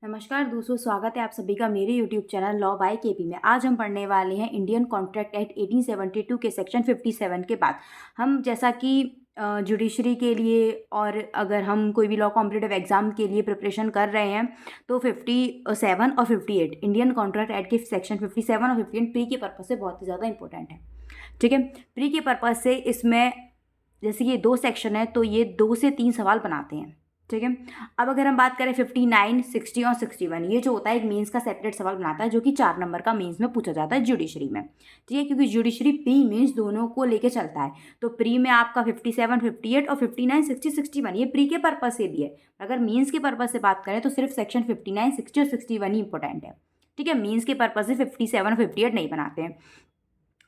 नमस्कार दोस्तों, स्वागत है आप सभी का मेरे YouTube channel law by KP में। आज हम पढ़ने वाले हैं इंडियन कॉन्ट्रैक्ट एक्ट 1872 के सेक्शन 57 के बाद। हम जैसा कि जुडिशरी के लिए और अगर हम कोई भी लॉ कॉम्पिटिटिव एग्जाम के लिए प्रिपरेशन कर रहे हैं तो 57 और 58 इंडियन कॉन्ट्रैक्ट एक्ट के सेक्शन 57 और 58 प्री के पर्पज़ से बहुत ही ज़्यादा इंपॉर्टेंट है। ठीक है, प्री के पर्पज़ से इसमें जैसे ये 2 सेक्शन है तो ये 2 से 3 सवाल बनाते हैं। ठीक है, अब अगर हम बात करें 59, 60 और 61, ये जो होता है एक मेंस का सेपरेट सवाल बनाता है जो कि 4 नंबर का मेंस में पूछा जाता है जुडिशरी में। ठीक है, क्योंकि जुडिशरी प्री मेंस दोनों को लेके चलता है। तो प्री में आपका 57, 58 और 59, 60, 61 ये प्री के पर्पज से भी है। अगर मेंस के पर्पज से बात करें तो सिर्फ सेक्शन 59, 60 और 61 ही इंपॉर्टेंट है। ठीक है, मेंस के पर्पज से 57 और 58 नहीं बनाते हैं।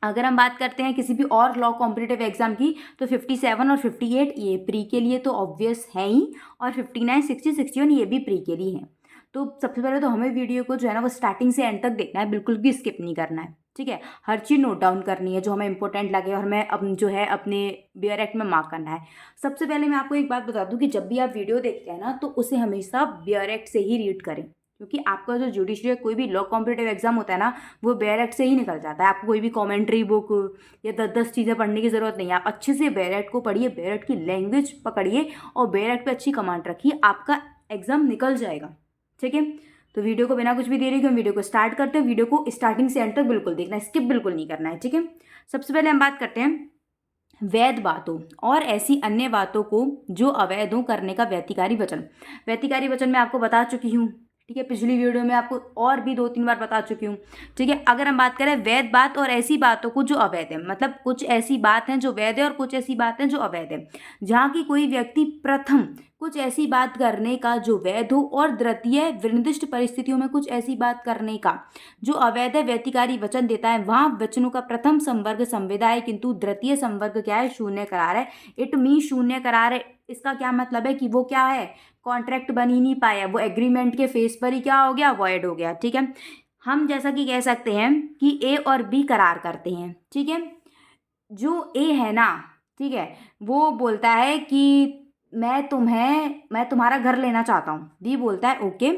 अगर हम बात करते हैं किसी भी और लॉ कॉम्पिटिटिव एग्जाम की तो 57 और 58 ये प्री के लिए तो ऑब्वियस है ही, और 59, 60, 61 ये भी प्री के लिए हैं। तो सबसे पहले तो हमें वीडियो को जो है ना वो स्टार्टिंग से एंड तक देखना है, बिल्कुल भी स्किप नहीं करना है। ठीक है, हर चीज़ नोट डाउन करनी है जो हमें इंपॉर्टेंट लगे और हमें अब जो है अपने बियर एक्ट में मार्क करना है। सबसे पहले मैं आपको एक बात बता दूं कि जब भी आप वीडियो देखते हैं ना तो उसे हमेशा बियर एक्ट से ही रीड करें, क्योंकि आपका जो जुडिशरी कोई भी लॉ कॉम्पिटिटिव एग्जाम होता है ना वो बियर एक्ट से ही निकल जाता है। आपको कोई भी कमेंट्री बुक या 10-10 चीज़ें पढ़ने की ज़रूरत नहीं है। आप अच्छे से बियर एक्ट को पढ़िए, बियर एक्ट की लैंग्वेज पकड़िए और बियर एक्ट पे अच्छी कमांड रखिए, आपका एग्जाम निकल जाएगा। ठीक है, तो वीडियो को बिना कुछ भी देरी के हम वीडियो को स्टार्ट करते हैं। वीडियो को स्टार्टिंग से एंड तक बिल्कुल देखना है, स्किप बिल्कुल नहीं करना है। ठीक है, सबसे पहले हम बात करते हैं वैध बातों और ऐसी अन्य बातों को जो अवैध हो करने का व्यतिकारी वचन। व्यतिकारी वचन मैं आपको बता चुकी हूँ। ठीक है, पिछली वीडियो में आपको और भी 2-3 बार बता चुकी हूँ। ठीक है, अगर हम बात करें वैध बात और ऐसी बातों को जो अवैध है, मतलब कुछ ऐसी बात है जो वैध है और कुछ ऐसी बात है जो अवैध है। जहाँ की कोई व्यक्ति प्रथम कुछ ऐसी बात करने का जो वैध हो और द्वितीय निर्दिष्ट परिस्थितियों में कुछ ऐसी बात करने का जो अवैध है व्यतिकारी वचन देता है, वहां वचनों का प्रथम संवर्ग संविदा है किंतु द्वितीय संवर्ग क्या है, शून्य करार है। इट मीन शून्य करार है, इसका क्या मतलब है कि वो क्या है, कॉन्ट्रैक्ट बन ही नहीं पाया, वो एग्रीमेंट के फेस पर ही क्या हो गया, वॉइड हो गया। ठीक है, हम जैसा कि कह सकते हैं कि ए और बी करार करते हैं। ठीक है, जो ए है ना, ठीक है, वो बोलता है कि मैं तुम्हारा घर लेना चाहता हूँ। बी बोलता है ओके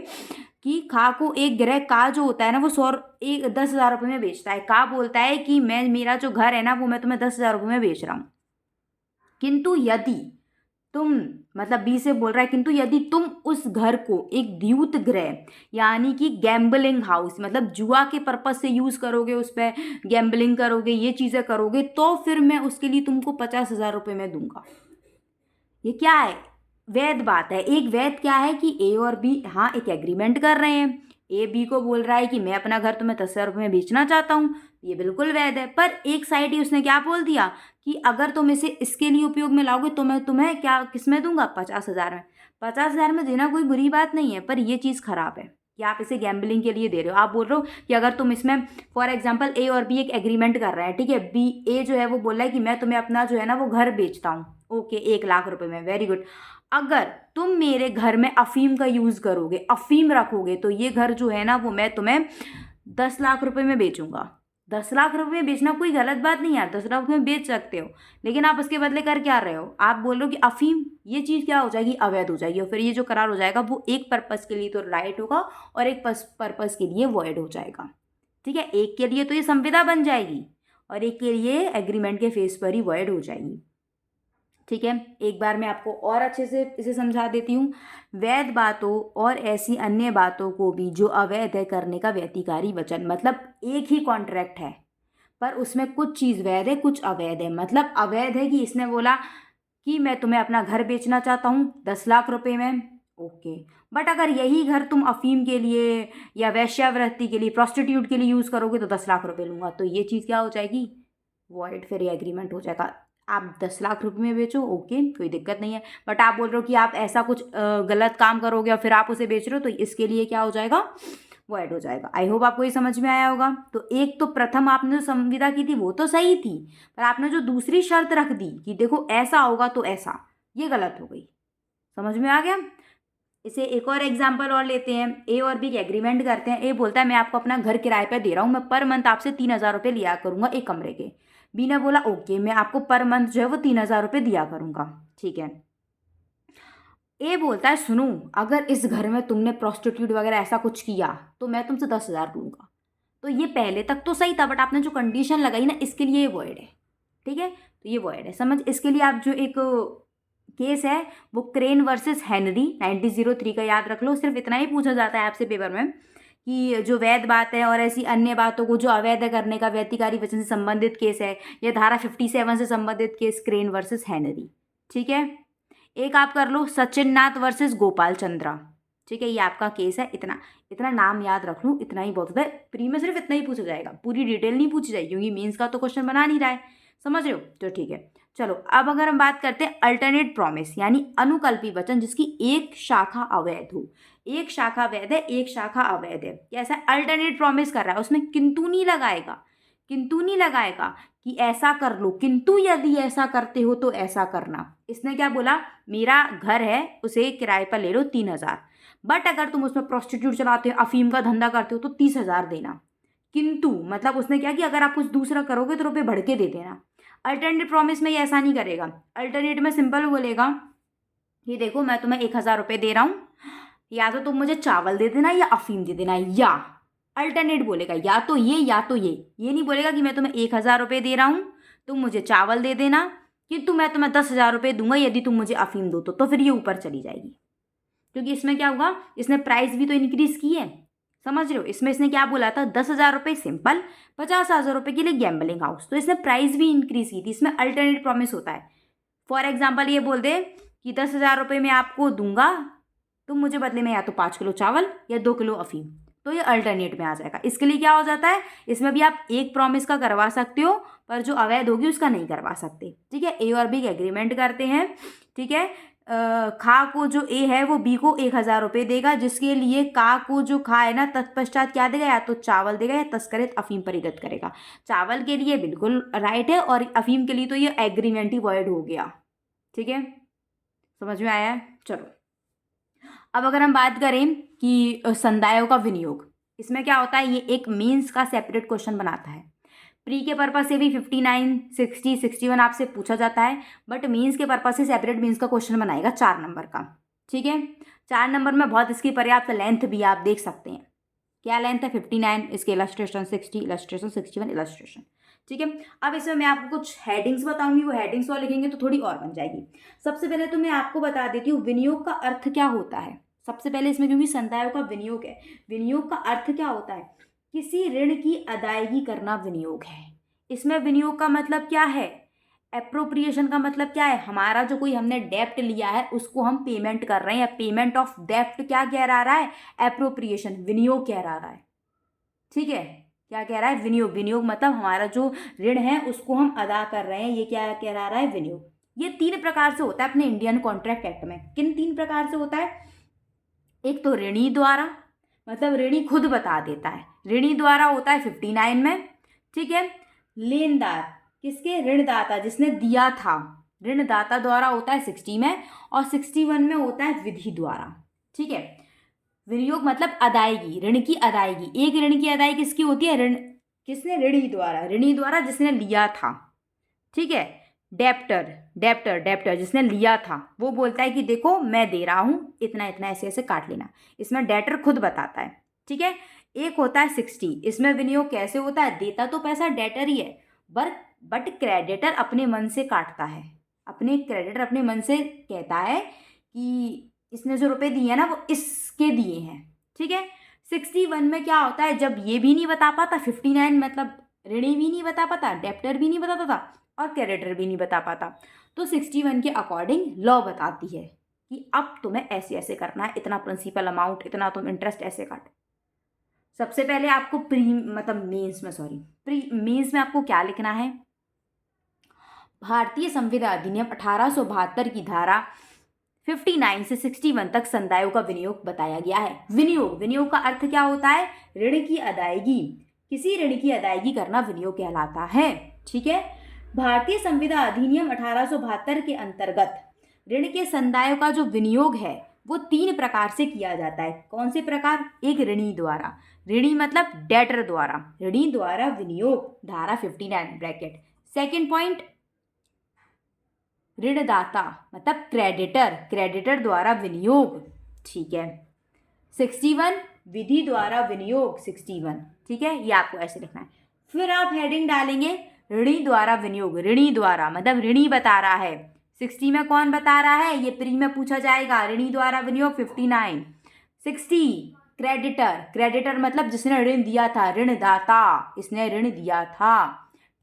कि खा को एक ग्रह का जो होता है ना वो 10,000 रुपये में बेचता है। का बोलता है कि मेरा जो घर है ना वो मैं तुम्हें 10,000 रुपये में बेच रहा हूँ, किंतु यदि तुम, मतलब बी से बोल रहा है किंतु यदि तुम उस घर को एक द्यूत गृह यानी कि गैम्बलिंग हाउस, मतलब जुआ के पर्पज से यूज करोगे, उस पर गैम्बलिंग करोगे, ये चीजें करोगे, तो फिर मैं उसके लिए तुमको 50,000 रुपये में दूंगा। ये क्या है, वैध बात है। एक वैध क्या है कि ए और बी हाँ एक एग्रीमेंट कर रहे हैं। ए बी को बोल रहा है कि मैं अपना घर तुम्हें 10,000 रुपये में बेचना चाहता हूँ, ये बिल्कुल वैध है। पर एक साइड ही उसने क्या बोल दिया कि अगर तुम इसे इसके लिए उपयोग में लाओगे तो मैं तुम्हें क्या किस में दूंगा, 50,000 में। 50,000 में देना कोई बुरी बात नहीं है, पर ये चीज़ खराब है कि आप इसे गैम्बलिंग के लिए दे रहे हो। आप बोल रहे हो कि अगर तुम इसमें फॉर एग्जाम्पल ए और बी एक एग्रीमेंट कर रहे हैं, ठीक है, बी ए जो है वो बोल रहा है कि मैं तुम्हें अपना जो है ना वो घर बेचता हूँ, ओके 1,00,000 रुपए में, वेरी गुड। अगर तुम मेरे घर में अफीम का यूज करोगे, अफीम रखोगे, तो ये घर जो है ना वो मैं तुम्हें 10,00,000 रुपए में बेचूंगा। 10,00,000 रुपए में बेचना कोई गलत बात नहीं यार, 10,00,000 रुपए में बेच सकते हो, लेकिन आप उसके बदले कर क्या रहे हो, आप बोल रहे हो कि अफीम, ये चीज़ क्या हो जाएगी, अवैध हो जाएगी। और फिर ये जो करार हो जाएगा वो एक पर्पज़ के लिए तो राइट होगा और एक पर्पज़ के लिए वॉइड हो जाएगा। ठीक है, एक के लिए तो ये संविदा बन जाएगी और एक के लिए एग्रीमेंट के फेस पर ही वॉइड हो जाएगी। ठीक है, एक बार मैं आपको और अच्छे से इसे समझा देती हूँ। वैध बातों और ऐसी अन्य बातों को भी जो अवैध है करने का व्यतिकारी वचन, मतलब एक ही कॉन्ट्रैक्ट है पर उसमें कुछ चीज़ वैध है कुछ अवैध है। मतलब अवैध है कि इसने बोला कि मैं तुम्हें अपना घर बेचना चाहता हूँ 10,00,000 रुपए में, ओके, बट अगर यही घर तुम अफीम के लिए या वेश्यावृत्ति के लिए, प्रोस्टिट्यूट के लिए यूज़ करोगे तो 10,00,000 रुपए लूँगा, तो ये चीज़ क्या हो जाएगी, वॉइड, फिर ये एग्रीमेंट हो जाएगा। आप 10,00,000 रुपये में बेचो, ओके कोई दिक्कत नहीं है, बट आप बोल रहे हो कि आप ऐसा कुछ गलत काम करोगे और फिर आप उसे बेच रहे हो, तो इसके लिए क्या हो जाएगा, वॉइड हो जाएगा। आई होप आपको ये समझ में आया होगा। तो एक तो प्रथम आपने जो संविदा की थी वो तो सही थी, पर आपने जो दूसरी शर्त रख दी कि देखो ऐसा होगा तो ऐसा, ये गलत हो गई। समझ में आ गया। इसे एक और एग्जाम्पल और लेते हैं। ए और बी एग्रीमेंट करते हैं। ए बोलता है मैं आपको अपना घर किराए पे दे रहा हूँ, मैं पर मंथ आपसे 3,000 रुपये लिया करूँगा एक कमरे के। बी ने बोला ओके मैं आपको पर मंथ जो है वो 3,000 रुपये दिया करूँगा, ठीक है। ए बोलता है सुनो, अगर इस घर में तुमने प्रोस्टिट्यूट वगैरह ऐसा कुछ किया तो मैं तुमसे 10,000 लूँगा। तो ये पहले तक तो सही था, बट आपने जो कंडीशन लगाई ना, इसके लिए ये वॉइड है। ठीक है, तो ये वॉइड है, समझ। इसके लिए आप जो एक केस है वो क्रेन वर्सेस हेनरी 1903 का याद रख लो। सिर्फ इतना ही पूछा जाता है आपसे पेपर में कि जो वैध बात है और ऐसी अन्य बातों को जो अवैध करने का व्यतिकारी वचन से संबंधित केस है, या धारा 57 से संबंधित केस क्रेन वर्सेस हेनरी। ठीक है, एक आप कर लो सचिन नाथ वर्सेस गोपाल चंद्रा। ठीक है, ये आपका केस है। इतना इतना नाम याद रख लूँ, इतना ही बहुत होता है। प्री में सिर्फ इतना ही पूछा जाएगा, पूरी डिटेल नहीं पूछी जाएगी क्योंकि मेंस का तो क्वेश्चन बना नहीं रहा है, समझ रहे हो। तो ठीक है, चलो अब अगर हम बात करते हैं अल्टरनेट प्रॉमिस यानी अनुकल्पी वचन जिसकी एक शाखा अवैध हो। एक शाखा वैध है, एक शाखा अवैध है। कैसा अल्टरनेट प्रॉमिस कर रहा है, उसमें किंतु नहीं लगाएगा, किंतु नहीं लगाएगा कि ऐसा कर लो, किंतु यदि ऐसा करते हो तो ऐसा करना। इसने क्या बोला, मेरा घर है उसे किराए पर ले लो 3,000, बट अगर तुम उसमें प्रोस्टिट्यूट चलाते हो, अफीम का धंधा करते हो तो 30,000 देना। किंतु मतलब उसने क्या कि अगर आप कुछ दूसरा करोगे तो रुपये बढ़ के दे देना। अल्टरनेट प्रॉमिस में ये ऐसा नहीं करेगा। अल्टरनेट में सिंपल बोलेगा कि देखो मैं तुम्हें 1,000 रुपये दे रहा हूँ, या तो तुम मुझे चावल दे देना या अफीम दे देना, या अल्टरनेट बोलेगा या तो ये या तो ये नहीं बोलेगा कि मैं तुम्हें 1,000 रुपये दे रहा हूँ, तुम मुझे चावल दे देना, किंतु मैं तुम्हें 10,000 रुपये दूंगा यदि तुम मुझे अफीम दो तो फिर ये ऊपर चली जाएगी। क्योंकि इसमें क्या होगा, इसने प्राइस भी तो इंक्रीज की है, समझ रहे हो। इसमें इसने क्या बोला था, 10,000 रुपये सिंपल, 50,000 रुपये के लिए गैम्बलिंग हाउस, तो इसने प्राइस भी इंक्रीज की थी। इसमें अल्टरनेट प्रॉमिस होता है। फॉर एग्जाम्पल ये बोल दे कि 10,000 रुपये मैं आपको दूंगा, तुम मुझे बदले में या तो 5 किलो चावल या 2 किलो अफीम, तो ये अल्टरनेट में आ जाएगा। इसके लिए क्या हो जाता है, इसमें भी आप एक प्रॉमिस का करवा सकते हो पर जो अवैध होगी उसका नहीं करवा सकते। ठीक है, ए और बी एग्रीमेंट करते हैं। ठीक है, खा को जो ए है वो बी को 1,000 रुपये देगा, जिसके लिए का को जो खा है ना तत्पश्चात क्या देगा, या तो चावल देगा या तस्करित अफीम परिगत करेगा। चावल के लिए बिल्कुल राइट है और अफीम के लिए तो ये एग्रीमेंट ही वॉइड हो गया। ठीक है, समझ में आया है। चलो अब अगर हम बात करें कि संदायों का विनियोग, इसमें क्या होता है, ये एक मीन्स का सेपरेट क्वेश्चन बनाता है। प्री के पर्पज से भी 59, 60, 61 आपसे पूछा जाता है, बट मीन्स के पर्पज से सेपरेट मीन्स का क्वेश्चन बनाएगा 4 नंबर का। ठीक है, 4 नंबर में बहुत इसकी पर्याप्त लेंथ भी आप देख सकते हैं। क्या लेंथ है, 59, इसके इलस्ट्रेशन 60, इलस्ट्रेशन 61, इलस्ट्रेशन। ठीक है, अब इसमें मैं आपको कुछ हेडिंग्स बताऊंगी, वो हेडिंग्स और लिखेंगे तो थोड़ी और बन जाएगी। सबसे पहले तो मैं आपको बता देती हूँ विनियोग का अर्थ क्या होता है। सबसे पहले इसमें क्योंकि संदायों का विनियोग है, विनियोग का अर्थ क्या होता है, किसी ऋण की अदायगी करना विनियोग है। इसमें विनियोग का मतलब क्या है, एप्रोप्रिएशन का मतलब क्या है, हमारा जो कोई हमने डेप्ट लिया है उसको हम पेमेंट कर रहे हैं, पेमेंट ऑफ डेप्ट क्या कह रहा है, एप्रोप्रिएशन, विनियोग कह रहा है। ठीक है, क्या कह रहा है, विनियोग। विनियोग मतलब हमारा जो ऋण है उसको हम अदा कर रहे हैं, ये क्या कह रहा है, विनियोग। ये 3 प्रकार से होता है अपने इंडियन कॉन्ट्रैक्ट एक्ट में। किन 3 प्रकार से होता है, एक तो ऋणी द्वारा, मतलब ऋणी खुद बता देता है, ऋणी द्वारा होता है 59 में। ठीक है, लेनदार किसके, ऋणदाता जिसने दिया था, ऋणदाता द्वारा होता है 60 में, और 61 में होता है विधि द्वारा। ठीक है, विनियोग मतलब अदायगी, ऋण की अदायगी। एक ऋण की अदायगी किसकी होती है, ऋण किसने, ऋणी द्वारा, ऋणी द्वारा जिसने लिया था। ठीक है, डेप्टर, डेप्टर डेप्टर जिसने लिया था वो बोलता है कि देखो मैं दे रहा हूँ इतना इतना, ऐसे ऐसे काट लेना। इसमें डेटर खुद बताता है। ठीक है, एक होता है 60, इसमें विनियोग कैसे होता है, देता तो पैसा डेटर ही है, बट क्रेडिटर अपने मन से काटता है, अपने क्रेडिटर अपने मन से कहता है कि इसने जो रुपए दिए हैं ना वो इसके दिए हैं। ठीक है, 61 में क्या होता है, जब ये भी नहीं बता पाता, 59 मतलब ऋणी भी नहीं बता पाता, डेप्टर भी नहीं बताता था और क्रेडिटर भी नहीं बता पाता, तो 61 के अकॉर्डिंग लॉ बताती है कि अब तुम्हें ऐसे ऐसे करना है, इतना प्रिंसिपल अमाउंट, इतना तुम इंटरेस्ट ऐसे काट। सबसे पहले आपको प्री मेंस में आपको क्या लिखना है, भारतीय संविदा अधिनियम 1872 की धारा 59 से 61 तक संदायों का विनियोग बताया गया है। विनियोग का अर्थ क्या होता है, ऋण की अदायगी, किसी ऋण की अदायगी करना विनियोग कहलाता है। ठीक है, भारतीय संविदा अधिनियम 1872 के अंतर्गत ऋण के संदायों का जो विनियोग है वो 3 प्रकार से किया जाता है। कौन से प्रकार, एक ऋणी द्वारा, ऋणी मतलब डेटर द्वारा, ऋणी द्वारा विनियोग, धारा 59 ब्रैकेट। सेकेंड पॉइंट, ऋणदाता मतलब क्रेडिटर, क्रेडिटर द्वारा विनियोग, ठीक है। 61 विधि द्वारा विनियोग, 61, ठीक है, ये आपको ऐसे लिखना है। फिर आप हेडिंग डालेंगे ऋणी द्वारा विनियोग, ऋणी द्वारा मतलब ऋणी बता रहा है। 60 में कौन बता रहा है, ये प्री में पूछा जाएगा, ऋणी द्वारा विनियोग 59। 60 क्रेडिटर, क्रेडिटर मतलब जिसने ऋण दिया था, ऋणदाता, इसने ऋण दिया था,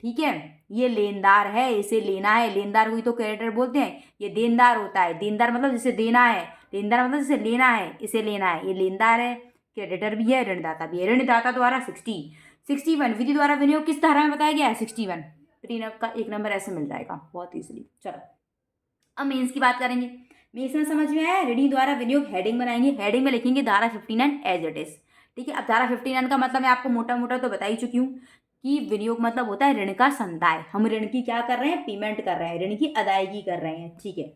ठीक है। ये लेनदार है, इसे लेना है, लेनदार हुई तो क्रेडिटर बोलते हैं। ये देनदार होता है, देनदार मतलब जिसे देना है, लेनदार मतलब जिसे लेना है, इसे लेना है, ये लेनदार है, क्रेडिटर भी है, ऋणदाता भी है। ऋणदाता द्वारा 61 विधि द्वारा विनियोग किस धारा में बताया गया है, 61, प्रीनब का 1 नंबर ऐसे मिल जाएगा बहुत ईजिली। चलो अब मेंस की बात करेंगे। मेंस में समझ में आया, ऋणी द्वारा विनियोग हेडिंग बनाएंगे, हेडिंग में लिखेंगे धारा 59 एज इट इज, ठीक है। अब धारा 59 का मतलब मैं आपको मोटा मोटा तो बता ही चुकी हूँ कि विनियोग मतलब होता है ऋण का संदाय, हम ऋण की क्या कर रहे हैं, पेमेंट कर रहे हैं, ऋण की अदायगी कर रहे हैं, ठीक है।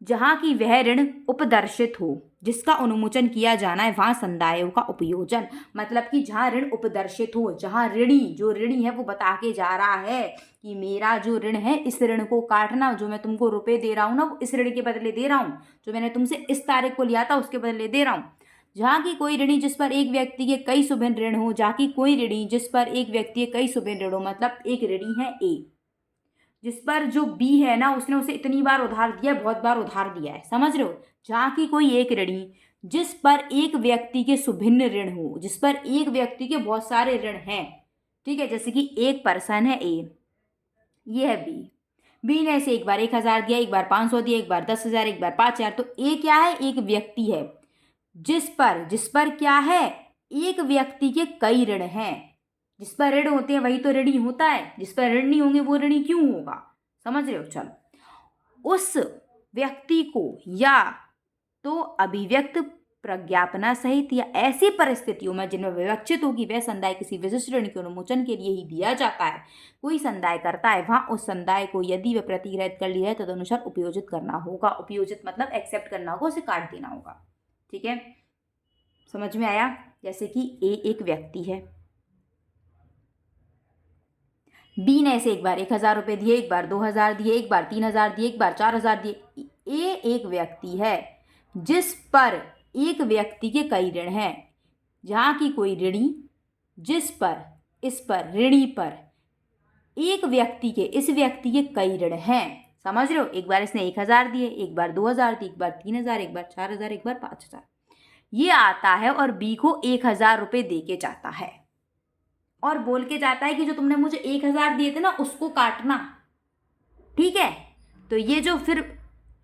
जहाँ की वह ऋण उपदर्शित हो, जिसका अनुमोचन किया जाना है, वहाँ संदायों का उपयोजन, मतलब कि जहाँ ऋण उपदर्शित हो, जहाँ ऋणी जो ऋणी है वो बता के जा रहा है कि मेरा जो ऋण है इस ऋण को काटना, जो मैं तुमको रुपए दे रहा हूँ ना वो इस ऋण के बदले दे रहा हूँ, जो मैंने तुमसे इस तारीख को लिया था उसके बदले दे रहा हूँ। जहाँ की कोई ऋणी जिस पर एक व्यक्ति के कई सुभिन्न ऋण हो, जहाँ की कोई ऋणी जिस पर एक व्यक्ति के कई सुभिन्न ऋण हो, मतलब एक ऋणी है ए, जिस पर जो बी है ना उसने उसे इतनी बार उधार दिया, बहुत बार उधार दिया है, समझ रहे हो। जहाँ की कोई एक ऋणी जिस पर एक व्यक्ति के सुभिन्न ऋण हो, जिस पर एक व्यक्ति के बहुत सारे ऋण हैं, ठीक है, जैसे कि एक पर्सन है ए, ये है बी, बी ने इसे एक बार 1000 दिया, एक बार 500 दिया, एक बार 10,000, एक बार 5,000, तो ए क्या है, एक व्यक्ति है जिस पर क्या है, एक व्यक्ति के कई ऋण हैं। जिस पर ऋण होते हैं वही तो ऋणी होता है, जिस पर ऋण नहीं होंगे वो ऋणी क्यों होगा, समझ रहे हो। चलो उस व्यक्ति को या तो अभिव्यक्त प्रज्ञापना सहित या ऐसी परिस्थितियों में जिनमें विवक्षित होगी वह संदाय किसी विशिष्ट ऋण के अनुमोचन के लिए ही दिया जाता है, कोई संदाय करता है वहां उस संदाय को यदि वह प्रतिग्रहित कर लिया है तदनुसार उपयोजित करना होगा। उपयोजित मतलब एक्सेप्ट करना होगा, उसे काट देना होगा, ठीक है, समझ में आया। जैसे कि ए एक व्यक्ति है, बी ने इसे एक बार 1000 रुपये दिए, एक बार 2000 दिए, एक बार 3000 दिए, एक बार 4000 दिए। ए एक व्यक्ति है जिस पर एक व्यक्ति के कई ऋण हैं, जहाँ की कोई ऋणी जिस पर इस पर ऋणी पर एक व्यक्ति के इस व्यक्ति के कई ऋण हैं, समझ रहे हो। एक बार इसने 1000 दिए, एक बार 2000 दिए, एक बार 3000, एक बार 4000, एक बार 5000, ये आता है और बी को 1000 रुपये दे के जाता है और बोल के जाता है कि जो तुमने मुझे 1000 दिए थे ना उसको काटना, ठीक है। तो ये जो फिर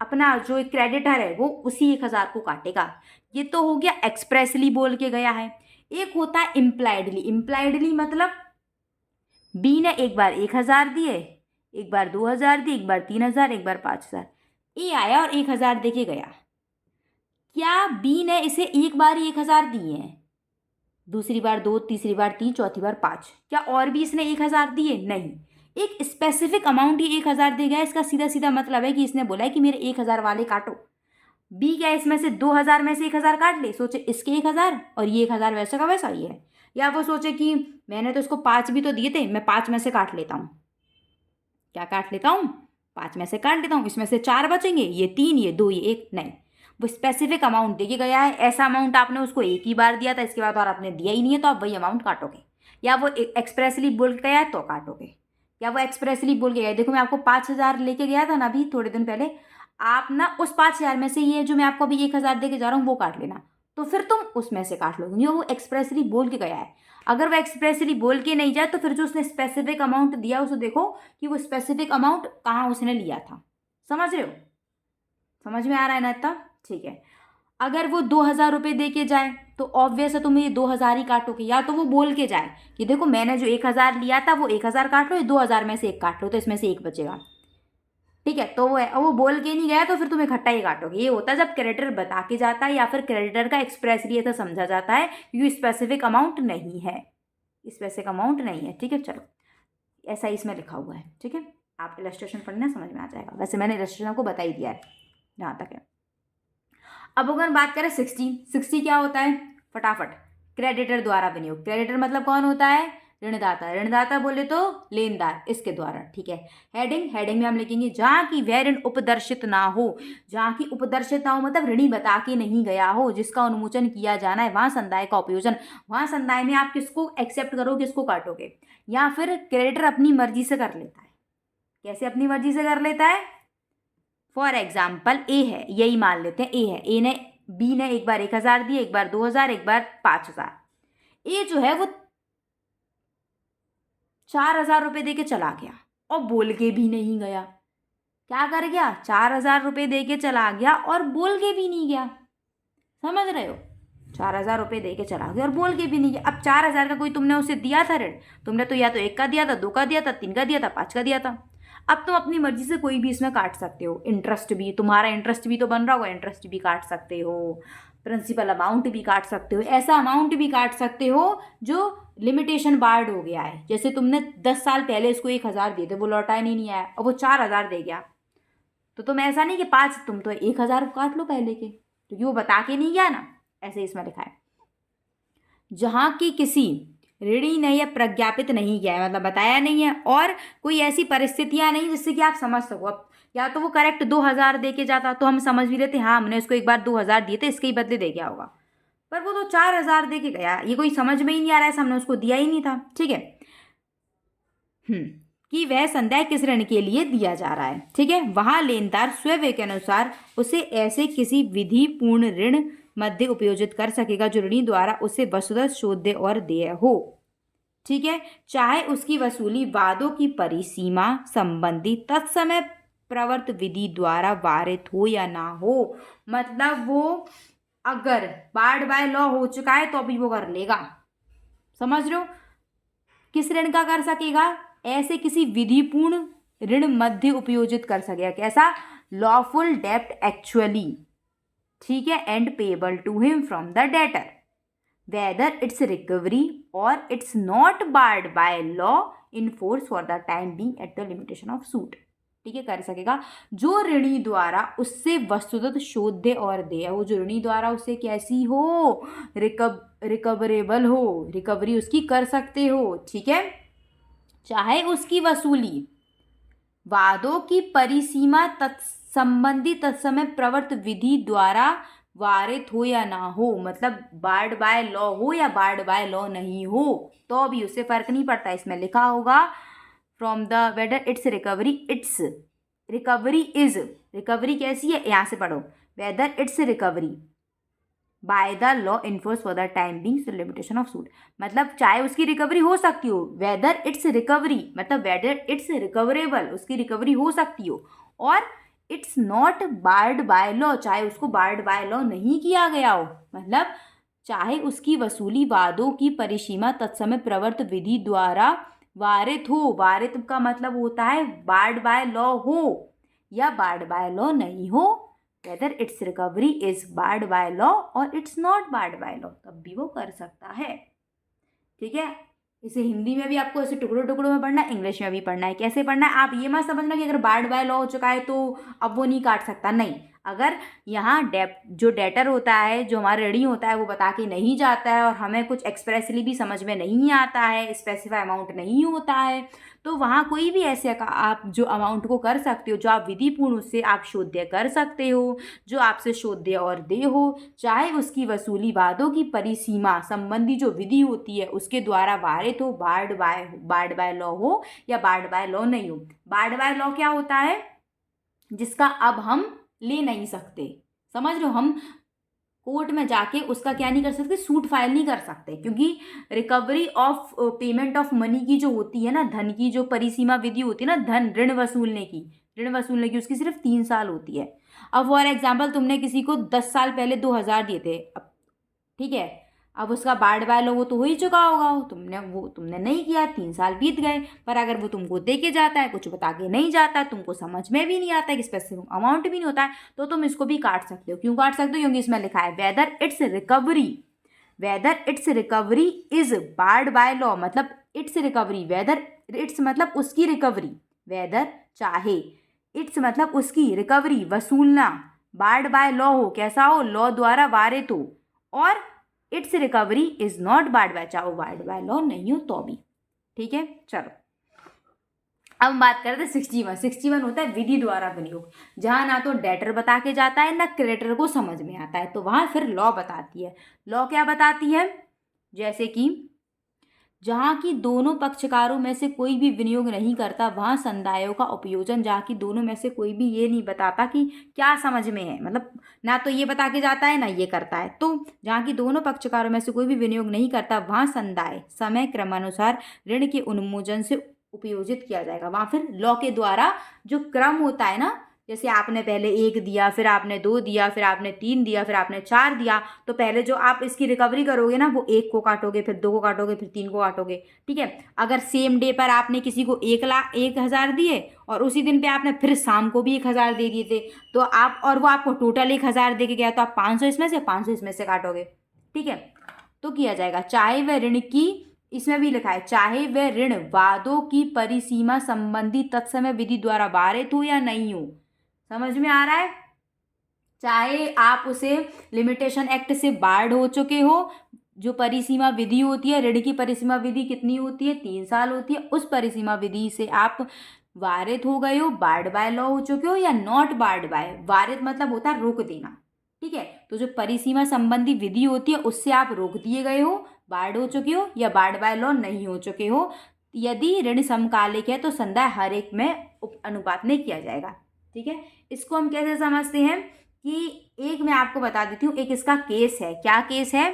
अपना जो क्रेडिटर है वो उसी 1000 को काटेगा। ये तो हो गया एक्सप्रेसली बोल के गया है। एक होता है इम्प्लाइडली, इम्प्लाइडली मतलब बी ने एक बार 1000 दिए, एक बार 2000 दिए, एक बार 3000, एक बार 5000, ए आया और 1000 दे के गया। क्या बी ने इसे एक बार ही 1000 दिए हैं, दूसरी बार 2, तीसरी बार 3, चौथी बार 5, क्या और भी इसने 1000 दिए, नहीं, एक स्पेसिफिक अमाउंट ही 1000 दे गया। इसका सीधा सीधा मतलब है कि इसने बोला है कि मेरे 1000 वाले काटो। बी क्या इसमें से 2000 में से 1000 काट ले, सोचे इसके 1000 और ये 1000 वैसे का वैसा ही है, या वो सोचे कि मैंने तो इसको 5 भी तो दिए थे, मैं 5 में से काट लेता हूँ, क्या काट लेता हूँ, 5 में से काट लेता हूँ, इसमें से 4 बचेंगे, ये 3, ये 2, ये 1, नहीं, वो स्पेसिफिक अमाउंट देके गया है। ऐसा अमाउंट आपने उसको एक ही बार दिया था, इसके बाद और आपने दिया ही नहीं है, तो आप वही अमाउंट काटोगे, या वो एक्सप्रेसली बोल के गया है तो काटोगे, या वो एक्सप्रेसली बोल के गया है। देखो मैं आपको 5000 लेके गया था ना अभी थोड़े दिन पहले, आप ना उस 5000 में से ये जो मैं आपको अभी 1000 दे के जा रहा हूँ वो काट लेना, तो फिर तुम उसमें से काट लोगे, क्योंकि वो एक्सप्रेसली बोल के गया है। अगर वो एक्सप्रेसली बोल के नहीं जाए तो फिर जो उसने स्पेसिफिक अमाउंट दिया उसे देखो कि वो स्पेसिफिक अमाउंट कहाँ उसने लिया था, समझ रहे हो, समझ में आ रहा है ना इतना, ठीक है। अगर वो 2000 रुपये दे के जाए तो ऑब्वियस है तुम ये 2000 ही काटोगे, या तो वो बोल के जाए कि देखो मैंने जो 1000 लिया था वो 1000 काट लो, ये 2000 में से एक काट लो, तो इसमें से एक बचेगा, ठीक है। तो वो बोल के नहीं गया तो फिर तुम इकट्ठा ही काटोगे। ये होता है जब क्रेडिटर बता के जाता है या फिर क्रेडिटर का एक्सप्रेसली ऐसा समझा जाता है क्योंकि स्पेसिफिक अमाउंट नहीं है, स्पेसिफिक अमाउंट नहीं है, ठीक है। चलो ऐसा ही इसमें लिखा हुआ है, ठीक है, आप इलस्ट्रेशन पढ़ना समझ में आ जाएगा। वैसे मैंने इलस्ट्रेशन आपको बता ही दिया है जहाँ तक है। अब अगर बात करें 60 क्या होता है, फटाफट, क्रेडिटर द्वारा विनियोग। क्रेडिटर मतलब कौन होता है, ऋणदाता, ऋणदाता बोले तो लेनदार, इसके द्वारा। ठीक है। हेडिंग, हेडिंग में हम लिखेंगे जहाँ की वह ऋण उपदर्शित ना हो। जहाँ की उपदर्शित ना हो मतलब ऋणी बता के नहीं गया हो, जिसका उन्मोचन किया जाना है, वहाँ संदाय का उपयोजन। वहाँ संदाय में आप किसको एक्सेप्ट करोगे, किसको काटोगे, या फिर क्रेडिटर अपनी मर्जी से कर लेता है। कैसे अपनी मर्जी से कर लेता है? फॉर एग्जाम्पल ए है, यही मान लेते हैं ए है, ए ने बी ने एक बार 1,000 दिए, एक बार 2,000, एक बार 5,000। ए जो है वो 4,000 रुपये दे के चला गया और बोल के भी नहीं गया। क्या कर गया? 4,000 रुपये दे के चला गया और बोल के भी नहीं गया। समझ रहे हो? 4,000 रुपये दे के चला गया और बोल के भी नहीं गया। अब 4,000 का कोई तुमने उसे दिया था ऋण, तुमने तो या तो 1 का दिया था, 2 का दिया था, 3 का दिया था, 5 का दिया था। अब तुम अपनी मर्जी से कोई भी इसमें काट सकते हो। इंटरेस्ट भी, तुम्हारा इंटरेस्ट भी तो बन रहा होगा, इंटरेस्ट भी काट सकते हो, प्रिंसिपल अमाउंट भी काट सकते हो, ऐसा अमाउंट भी काट सकते हो जो लिमिटेशन बार्ड हो गया है। जैसे तुमने 10 साल पहले इसको 1,000 दिए थे, वो लौटा नहीं आया और वो 4,000 दे गया, तो तुम ऐसा नहीं कि 5, तुम तो 1,000 काट लो पहले के, क्योंकि वो बता के नहीं गया ना। ऐसे इसमें लिखा है जहाँ की किसी ऋणी ने यह प्रज्ञापित नहीं किया है, मतलब बताया नहीं है, और कोई ऐसी परिस्थितियां नहीं जिससे कि आप समझ सको। अब या तो वो करेक्ट 2,000 दे के जाता तो हम समझ भी लेते, हाँ हमने उसको एक बार 2,000 दिए थे, इसके ही बदले दे गया होगा, पर वो तो 4,000 दे के गया, ये कोई समझ में ही नहीं आ रहा है, हमने उसको दिया ही नहीं था। ठीक है। कि वह संदेह किस ऋण के लिए दिया जा रहा है। ठीक है। वहां लेनदार स्वयं के अनुसार उसे ऐसे किसी विधि पूर्ण ऋण मध्य उपयोजित कर सकेगा जो ऋणी द्वारा उसे वस्तुतः शोध्य और देय हो। ठीक है। चाहे उसकी वसूली वादों की परिसीमा संबंधी तत्समय प्रवर्त विधि द्वारा वारित हो या ना हो। मतलब वो अगर बार्ड बाय लॉ हो चुका है तो अभी वो कर लेगा। समझ रहे हो? किस ऋण का कर सकेगा? ऐसे किसी विधिपूर्ण ऋण मध्य उपयोजित कर सकेगा। कैसा? लॉफुल डेप्ट एक्चुअली, ठीक है, and payable to him from the debtor, whether its recovery और its not barred by law in force for the time being at the limitation of suit. ठीक है, कर सकेगा जो ऋणी द्वारा उससे वस्तुतः शोध्य और देय हो, जो ऋणी द्वारा उससे कैसी हो, रिकवरेबल हो, रिकवरी उसकी कर सकते हो। ठीक है। चाहे उसकी वसूली वादों की परिसीमा तत्संबंधी तत्समय प्रवर्त विधि द्वारा वारित हो या ना हो, मतलब बार्ड बाय लॉ हो या बार्ड बाय लॉ नहीं हो, तो भी उससे फर्क नहीं पड़ता। इसमें लिखा होगा from the weather its recovery, it's recovery is, recovery कैसी है यहाँ से पढ़ो, weather its recovery by the law enforce for the time being limitation of suit, मतलब चाहे उसकी रिकवरी हो सकती हो, वेदर इट्स रिकवरी मतलब वेदर इट्स रिकवरेबल, उसकी रिकवरी हो सकती हो, और its not barred by law, चाहे उसको बार्ड बाय लॉ नहीं किया गया हो, मतलब चाहे उसकी वसूली वादों की परिसीमा तत्समय प्रवर्त विधि द्वारा वारित हो। वारित का मतलब होता है बार्ड बाय लॉ हो या बार्ड बाय लॉ नहीं हो, whether its recovery is barred by law और its not barred by law, तब भी वो कर सकता है। ठीक है। इसे हिंदी में भी आपको ऐसे टुकड़ों टुकड़ों में पढ़ना है, इंग्लिश में भी पढ़ना है। कैसे पढ़ना है? आप ये मत समझना कि अगर बार्ड बाय लॉ हो चुका है तो अब वो नहीं काट सकता, नहीं। अगर यहाँ जो डेटर होता है, जो हमारा ऋणी होता है, वो बता के नहीं जाता है और हमें कुछ एक्सप्रेसली भी समझ में नहीं आता है, स्पेसिफाई अमाउंट नहीं होता है, तो वहाँ कोई भी ऐसे आप जो अमाउंट को कर सकते हो, जो आप विधिपूर्ण उससे आप शोध्य कर सकते हो, जो आपसे शोध्य और देय हो, चाहे उसकी वसूली वादों की परिसीमा संबंधी जो विधि होती है उसके द्वारा वारित हो, बार्ड बाय लॉ हो या बार्ड बाय लॉ नहीं हो। बार्ड बाय लॉ क्या होता है? जिसका अब हम ले नहीं सकते। समझ रहे हो? हम कोर्ट में जाके उसका क्या नहीं कर सकते, सूट फाइल नहीं कर सकते, क्योंकि recovery of payment of money की जो होती है ना, धन की जो परिसीमा विधि होती है ना, धन ऋण वसूलने की उसकी सिर्फ 3 साल होती है। अब फॉर एग्जाम्पल तुमने किसी को 10 साल पहले 2,000 दिए थे, अब ठीक है, अब उसका बार्ड बाय लॉ वो तो हो ही चुका होगा, तुमने नहीं किया, 3 साल बीत गए, पर अगर वो तुमको दे के जाता है, कुछ बता के नहीं जाता, तुमको समझ में भी नहीं आता है कि स्पेसिफिक अमाउंट भी नहीं होता है, तो तुम इसको भी काट सकते हो। क्यों काट सकते हो? क्योंकि इसमें लिखा है weather its recovery is barred by law, मतलब इट्स रिकवरी, वेदर इट्स मतलब उसकी रिकवरी, वेदर चाहे, इट्स मतलब उसकी रिकवरी वसूलना, बार्ड बाय लॉ हो, कैसा हो? लॉ द्वारा वारित हो, और it's recovery is not barred bye, चाहे बार्ड बाय लॉ नहीं हो तो भी। ठीक है, चलो अब हम बात करते हैं 61 होता है विधि द्वारा विनियोग, जहाँ ना तो डेटर बता के जाता है ना क्रेडिटर को समझ में आता है, तो वहाँ फिर लॉ बताती है। लॉ क्या बताती है? जैसे कि जहाँ की दोनों पक्षकारों में से कोई भी विनियोग नहीं करता वहाँ संदायों का उपयोजन, जहाँ की दोनों में से कोई भी ये नहीं बताता कि क्या समझ में है, मतलब ना तो ये बता के जाता है ना ये करता है, तो जहाँ की दोनों पक्षकारों में से कोई भी विनियोग नहीं करता वहाँ संदाय समय क्रमानुसार ऋण के उन्मोचन से उपयोजित किया जाएगा। वहाँ फिर लॉ के द्वारा जो क्रम होता है ना, जैसे आपने पहले 1 दिया, फिर आपने 2 दिया, फिर आपने 3 दिया, फिर आपने 4 दिया, तो पहले जो आप इसकी रिकवरी करोगे ना वो 1 को काटोगे, फिर 2 को काटोगे, फिर 3 को काटोगे। ठीक है, अगर सेम डे पर आपने किसी को 1,00,000 दिए और उसी दिन पे आपने फिर शाम को भी 1,000 दे दिए थे, तो आप और वो आपको टोटल 1,000 दे के गया, तो आप 500 इसमें से काटोगे। ठीक है, तो किया जाएगा। चाहे वह ऋण की, इसमें भी लिखा है, चाहे वह ऋण वादों की परिसीमा संबंधी तत्समय विधि द्वारा वारित हो या नहीं हो। समझ में आ रहा है? चाहे आप उसे लिमिटेशन एक्ट से बार्ड हो चुके हो, जो परिसीमा विधि होती है, ऋण की परिसीमा विधि कितनी होती है? 3 साल होती है, उस परिसीमा विधि से आप वारित हो गए हो, बार्ड बाय लॉ हो चुके हो, या नॉट बार्ड बाय, वारित मतलब होता है रोक देना। ठीक है, तो जो परिसीमा संबंधी विधि होती है उससे आप रोक दिए गए हो, बार्ड हो चुके हो, या बार्ड बाय लॉ नहीं हो चुके हो। यदि ऋण समकालिक है तो संदाय हर एक में अनुपात में किया जाएगा। ठीक है, इसको हम कैसे समझते हैं कि एक मैं आपको बता देती हूँ, एक इसका केस है। क्या केस है?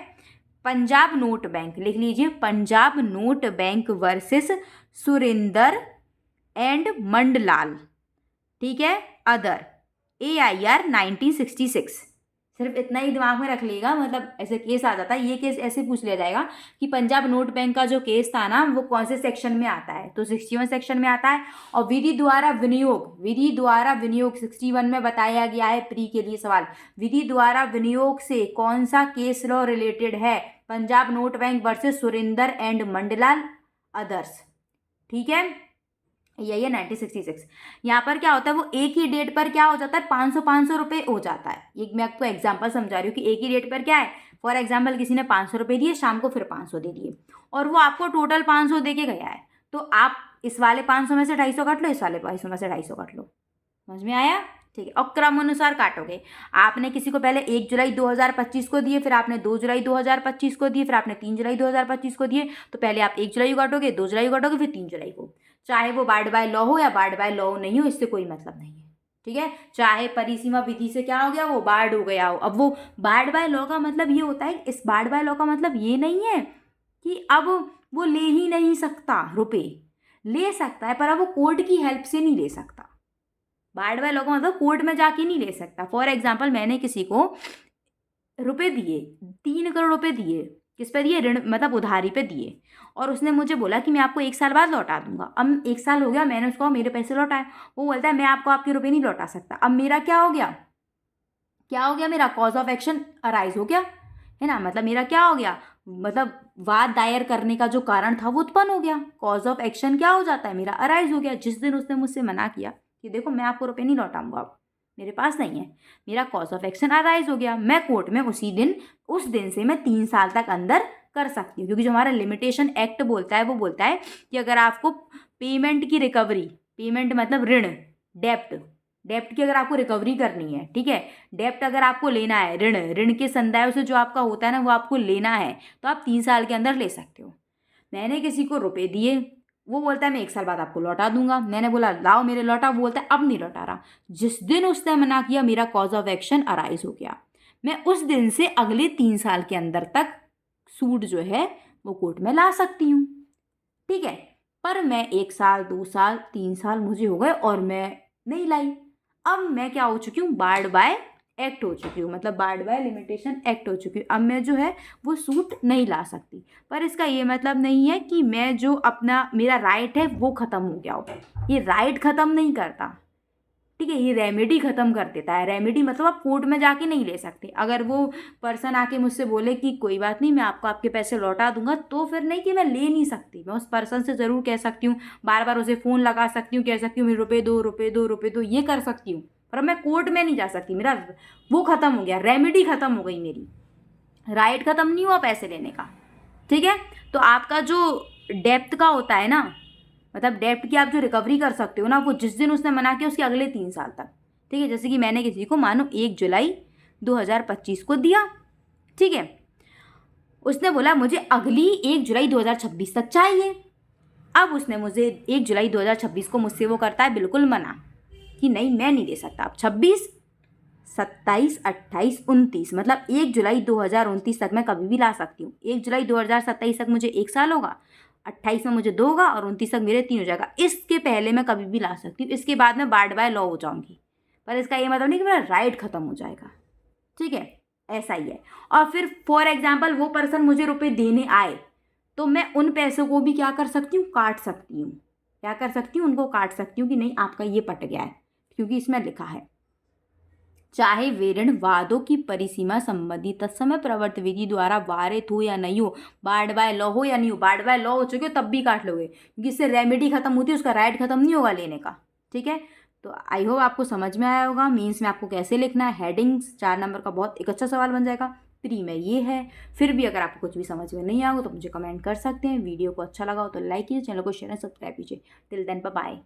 पंजाब नोट बैंक, लिख लीजिए, Punjab note bank versus Surender and Mandlal. ठीक है, अदर AIR 1966। सिर्फ इतना ही दिमाग में रख लेगा, मतलब ऐसे केस आ जाता है, ये केस ऐसे पूछ लिया जाएगा कि पंजाब नोट बैंक का जो केस था ना वो कौन से सेक्शन में आता है, तो 61 सेक्शन में आता है। और विधि द्वारा विनियोग 61 में बताया गया है। प्री के लिए सवाल, विधि द्वारा विनियोग से कौन सा केस लॉ रिलेटेड है? Punjab note bank versus Surender and Mandlal others. ठीक है, यही है 1966। यहाँ पर क्या होता है, वो एक ही डेट पर क्या हो जाता है, 500 रुपये हो जाता है। ये मैं आपको एग्जांपल समझा रही हूँ कि एक ही डेट पर क्या है, फॉर एग्जांपल किसी ने 500 रुपये दिए, शाम को फिर 500 दे दिए, और वो आपको टोटल 500 दे के गया है, तो आप इस वाले 500 में से 250 काट लो, इस वाले 500 में से 250 काट लो। समझ में आया? ठीक है, और क्रम अनुसार काटोगे। आपने किसी को पहले 1 जुलाई 2025 को दिए, फिर आपने 2 जुलाई 2025 को दिए, फिर आपने 3 जुलाई 2025 को दिए, तो पहले आप 1 जुलाई को काटोगे, 2 जुलाई को काटोगे, फिर 3 जुलाई को। चाहे वो बार्ड बाय लॉ हो या बार्ड बाय लॉ नहीं हो, इससे कोई मतलब नहीं है। ठीक है, चाहे परिसीमा विधि से क्या हो गया, वो बार्ड हो गया हो। अब वो बार्ड बाय लॉ का मतलब ये होता है, इस बार्ड बाय लॉ का मतलब ये नहीं है कि अब वो ले ही नहीं सकता, रुपए ले सकता है, पर अब वो कोर्ट की हेल्प से नहीं ले सकता। बार्ड बाय लॉ का मतलब कोर्ट में जाके नहीं ले सकता। फॉर एग्जाम्पल, मैंने किसी को रुपए दिए, 3 करोड़ रुपए दिए, किस पे दिए, ऋण मतलब उधारी पे दिए, और उसने मुझे बोला कि मैं आपको 1 साल बाद लौटा दूंगा। अब 1 साल हो गया, मैंने उसको मेरे पैसे लौटाए, वो बोलता है मैं आपको आपके रुपए नहीं लौटा सकता। अब मेरा क्या हो गया, मेरा कॉज ऑफ एक्शन अराइज हो गया, है ना, मतलब मेरा क्या हो गया, मतलब वाद दायर करने का जो कारण था वो उत्पन्न हो गया। कॉज ऑफ एक्शन क्या हो जाता है, मेरा अराइज हो गया। जिस दिन उसने मुझसे मना किया कि देखो मैं आपको रुपए नहीं लौटाऊंगा, अब मेरे पास नहीं है, मेरा कॉज ऑफ एक्शन अराइज हो गया, मैं कोर्ट में उस दिन से मैं 3 साल तक अंदर कर सकती हूँ। क्योंकि जो हमारा लिमिटेशन एक्ट बोलता है वो बोलता है कि अगर आपको पेमेंट की रिकवरी, पेमेंट मतलब ऋण, डेप्ट की अगर आपको रिकवरी करनी है, ठीक है, डेप्ट अगर आपको लेना है, ऋण के संदायों से जो आपका होता है ना वो आपको लेना है, तो आप 3 साल के अंदर ले सकते हो। मैंने किसी को रुपए दिए, वो बोलता है मैं 1 साल बाद आपको लौटा दूंगा, मैंने बोला लाओ मेरे लौटा, वो बोलता है अब नहीं लौटा रहा। जिस दिन उसने मना किया, मेरा कॉज ऑफ एक्शन अराइज हो गया, मैं उस दिन से अगले 3 साल के अंदर तक सूट जो है वो कोर्ट में ला सकती हूँ। ठीक है, पर मैं 1 साल 2 साल 3 साल मुझे हो गए और मैं नहीं लाई। अब मैं क्या हो चुकी हूँ, बार्ड बाय एक्ट हो चुकी हूँ, मतलब बार्ड बाय लिमिटेशन एक्ट हो चुकी हूँ। अब मैं जो है वो सूट नहीं ला सकती, पर इसका ये मतलब नहीं है कि मैं जो अपना मेरा राइट है वो ख़त्म हो गया हो। ये राइट ख़त्म नहीं करता, ठीक है, ये रेमेडी ख़त्म कर देता है। रेमेडी मतलब आप कोर्ट में जाके नहीं ले सकते। अगर वो पर्सन आके मुझसे बोले कि कोई बात नहीं मैं आपको आपके पैसे लौटा दूंगा, तो फिर नहीं कि मैं ले नहीं सकती, मैं उस पर्सन से ज़रूर कह सकती हूँ, बार बार उसे फ़ोन लगा सकती हूँ, कह सकती हूँ मेरे रुपये दो, ये कर सकती हूँ, पर मैं कोर्ट में नहीं जा सकती। मेरा वो ख़त्म हो गया, रेमेडी ख़त्म हो गई, मेरी राइट ख़त्म नहीं हुआ पैसे लेने का। ठीक है, तो आपका जो डेप्थ का होता है ना, मतलब डेप्थ की आप जो रिकवरी कर सकते हो ना, वो जिस दिन उसने मना किया उसके अगले 3 साल तक। ठीक है, जैसे कि मैंने किसी को मानो 1 जुलाई 2025 को दिया, ठीक है, उसने बोला मुझे अगली 1 जुलाई 2026 तक चाहिए। अब उसने मुझे 1 जुलाई 2026 को मुझसे वो करता है बिल्कुल मना कि नहीं मैं नहीं दे सकता। अब 26, 27, 28, 29, मतलब 1 जुलाई 2029 तक मैं कभी भी ला सकती हूँ। 1 जुलाई 2027 तक मुझे 1 साल होगा, 28 में मुझे 2 होगा और 29 तक मेरे 3 हो जाएगा। इसके पहले मैं कभी भी ला सकती हूँ, इसके बाद मैं बार्ड बाय लॉ हो जाऊँगी, पर इसका ये मतलब नहीं कि मेरा राइट ख़त्म हो जाएगा। ठीक है, ऐसा ही है। और फिर फॉर एग्जाम्पल वो पर्सन मुझे रुपए देने आए तो मैं उन पैसों को भी क्या कर सकती हूँ, काट सकती हूँ। क्या कर सकती हूँ, उनको काट सकती हूँ कि नहीं आपका ये पट गया है, क्योंकि इसमें लिखा है चाहे वेरण वादों की परिसीमा संबंधी तत्समय प्रवर्त विधि द्वारा वारित हो या नहीं हो, बार्ड बाय लॉ हो या नहीं हो, बार्ड बाय लॉ हो चुके हो तब भी काट लोगे, क्योंकि इससे रेमेडी खत्म होती है, उसका राइट खत्म नहीं होगा लेने का। ठीक है, तो आई होप आपको समझ में आया होगा मीन्स में आपको कैसे लिखना है। हेडिंग्स 4 नंबर का बहुत एक अच्छा सवाल बन जाएगा। प्री में ये है। फिर भी अगर आपको कुछ भी समझ में नहीं आएगा तो मुझे कमेंट कर सकते हैं। वीडियो को अच्छा लगा हो तो लाइक कीजिए, चैनल को शेयर एंड सब्सक्राइब कीजिए। Till then bye bye.